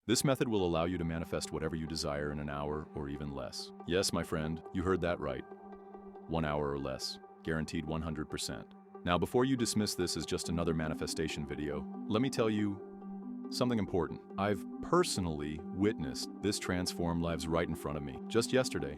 This method will allow you to manifest whatever you desire in an hour or even less. Yes, my friend, you heard that right. 1 hour or less, guaranteed 100%. Now, before you dismiss this as just another manifestation video, let me tell you something important. I've personally witnessed this transform lives right in front of me. Just yesterday,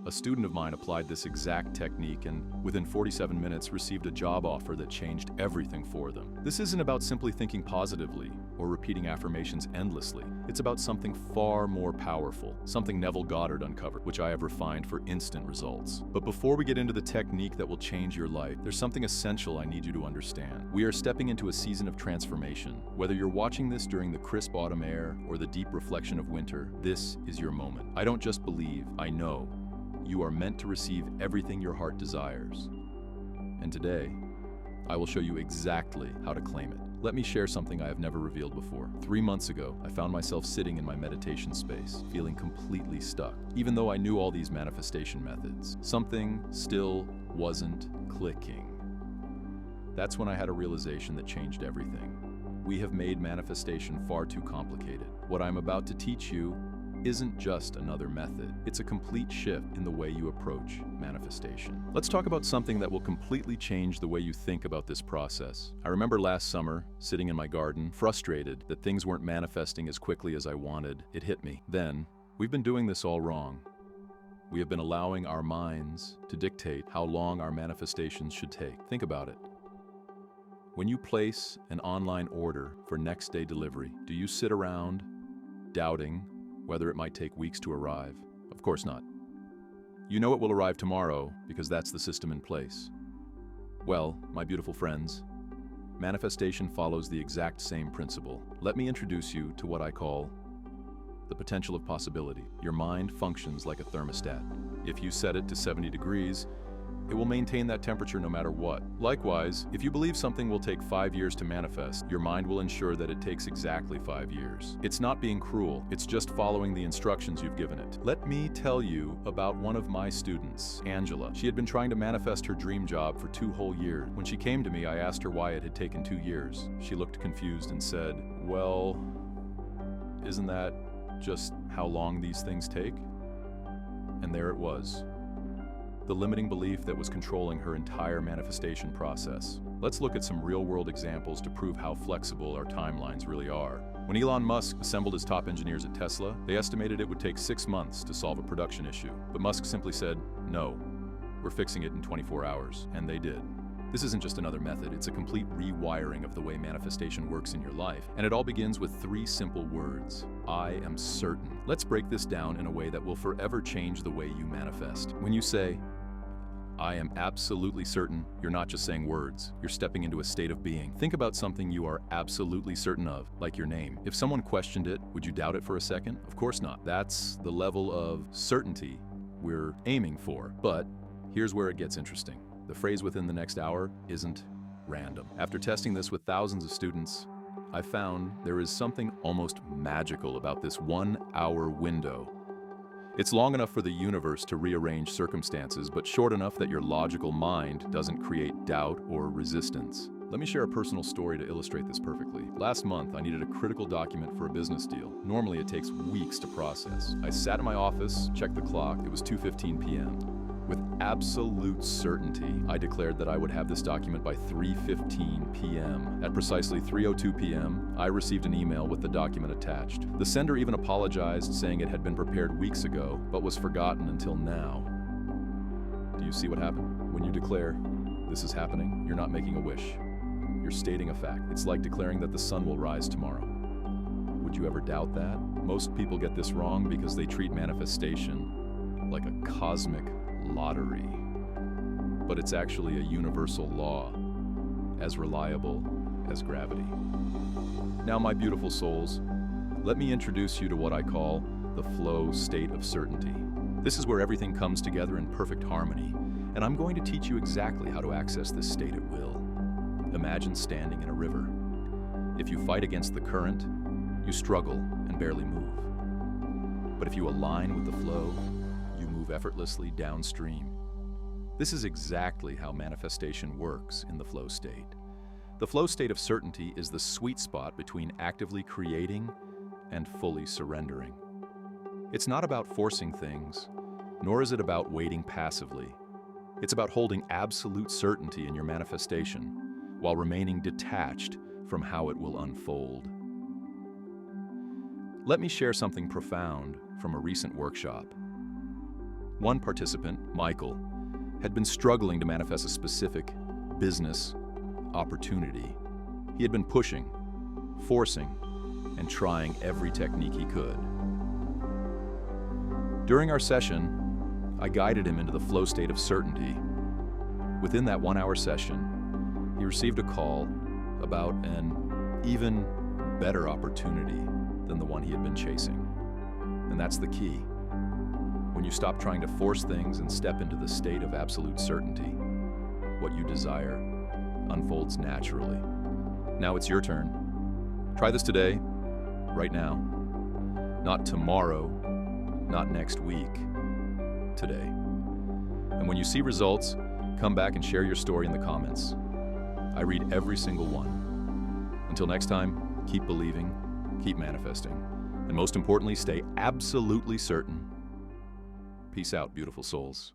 a student of mine applied this exact technique and within 47 minutes received a job offer that changed everything for them. This isn't about simply thinking positively or repeating affirmations endlessly. It's about something far more powerful, something Neville Goddard uncovered, which I have refined for instant results. But before we get into the technique that will change your life, there's something essential I need you to understand. We are stepping into a season of transformation. Whether you're watching this during the crisp autumn air or the deep reflection of winter, this is your moment. I don't just believe, I know. You are meant to receive everything your heart desires. And today, I will show you exactly how to claim it. Let me share something I have never revealed before. 3 months ago, I found myself sitting in my meditation space, feeling completely stuck. Even though I knew all these manifestation methods, something still wasn't clicking. That's when I had a realization that changed everything. We have made manifestation far too complicated. What I'm about to teach you isn't just another method. It's a complete shift in the way you approach manifestation. Let's talk about something that will completely change the way you think about this process. I remember last summer, sitting in my garden, frustrated that things weren't manifesting as quickly as I wanted. It hit me. Then, we've been doing this all wrong. We have been allowing our minds to dictate how long our manifestations should take. Think about it. When you place an online order for next day delivery, do you sit around doubting whether it might take weeks to arrive? Of course not. You know it will arrive tomorrow because that's the system in place. Well, my beautiful friends, manifestation follows the exact same principle. Let me introduce you to what I call the potential of possibility. Your mind functions like a thermostat. If you set it to 70 degrees, it will maintain that temperature no matter what. Likewise, if you believe something will take 5 years to manifest, your mind will ensure that it takes exactly 5 years. It's not being cruel, it's just following the instructions you've given it. Let me tell you about one of my students, Angela. She had been trying to manifest her dream job for 2 whole years. When she came to me, I asked her why it had taken 2 years. She looked confused and said, "Well, isn't that just how long these things take?" And there it was. The limiting belief that was controlling her entire manifestation process. Let's look at some real-world examples to prove how flexible our timelines really are. When Elon Musk assembled his top engineers at Tesla, they estimated it would take 6 months to solve a production issue. But Musk simply said, "No, we're fixing it in 24 hours." And they did. This isn't just another method, it's a complete rewiring of the way manifestation works in your life. And it all begins with 3 simple words. I am certain. Let's break this down in a way that will forever change the way you manifest. When you say, I am absolutely certain, you're not just saying words, you're stepping into a state of being. Think about something you are absolutely certain of, like your name. If someone questioned it, would you doubt it for a second? Of course not. That's the level of certainty we're aiming for. But here's where it gets interesting. The phrase "within the next hour" isn't random. After testing this with thousands of students, I found there is something almost magical about this 1-hour window. It's long enough for the universe to rearrange circumstances, but short enough that your logical mind doesn't create doubt or resistance. Let me share a personal story to illustrate this perfectly. Last month, I needed a critical document for a business deal. Normally, it takes weeks to process. I sat in my office, checked the clock, it was 2:15 p.m. With absolute certainty, I declared that I would have this document by 3:15 p.m. At precisely 3:02 p.m., I received an email with the document attached. The sender even apologized, saying it had been prepared weeks ago, but was forgotten until now. Do you see what happened? When you declare, "This is happening," you're not making a wish. You're stating a fact. It's like declaring that the sun will rise tomorrow. Would you ever doubt that? Most people get this wrong because they treat manifestation like a cosmic lottery. But it's actually a universal law, as reliable as gravity. Now, my beautiful souls, let me introduce you to what I call the flow state of certainty. This is where everything comes together in perfect harmony, and I'm going to teach you exactly how to access this state at will. Imagine standing in a river. If you fight against the current, you struggle and barely move. But if you align with the flow, you move effortlessly downstream. This is exactly how manifestation works in the flow state. The flow state of certainty is the sweet spot between actively creating and fully surrendering. It's not about forcing things, nor is it about waiting passively. It's about holding absolute certainty in your manifestation while remaining detached from how it will unfold. Let me share something profound from a recent workshop. One participant, Michael, had been struggling to manifest a specific business opportunity. He had been pushing, forcing, and trying every technique he could. During our session, I guided him into the flow state of certainty. Within that 1-hour session, he received a call about an even better opportunity than the one he had been chasing. And that's the key. When you stop trying to force things and step into the state of absolute certainty, what you desire unfolds naturally. Now it's your turn. Try this today, right now. Not tomorrow, not next week, today. And when you see results, come back and share your story in the comments. I read every single one. Until next time, keep believing, keep manifesting, and most importantly, stay absolutely certain. Peace out, beautiful souls.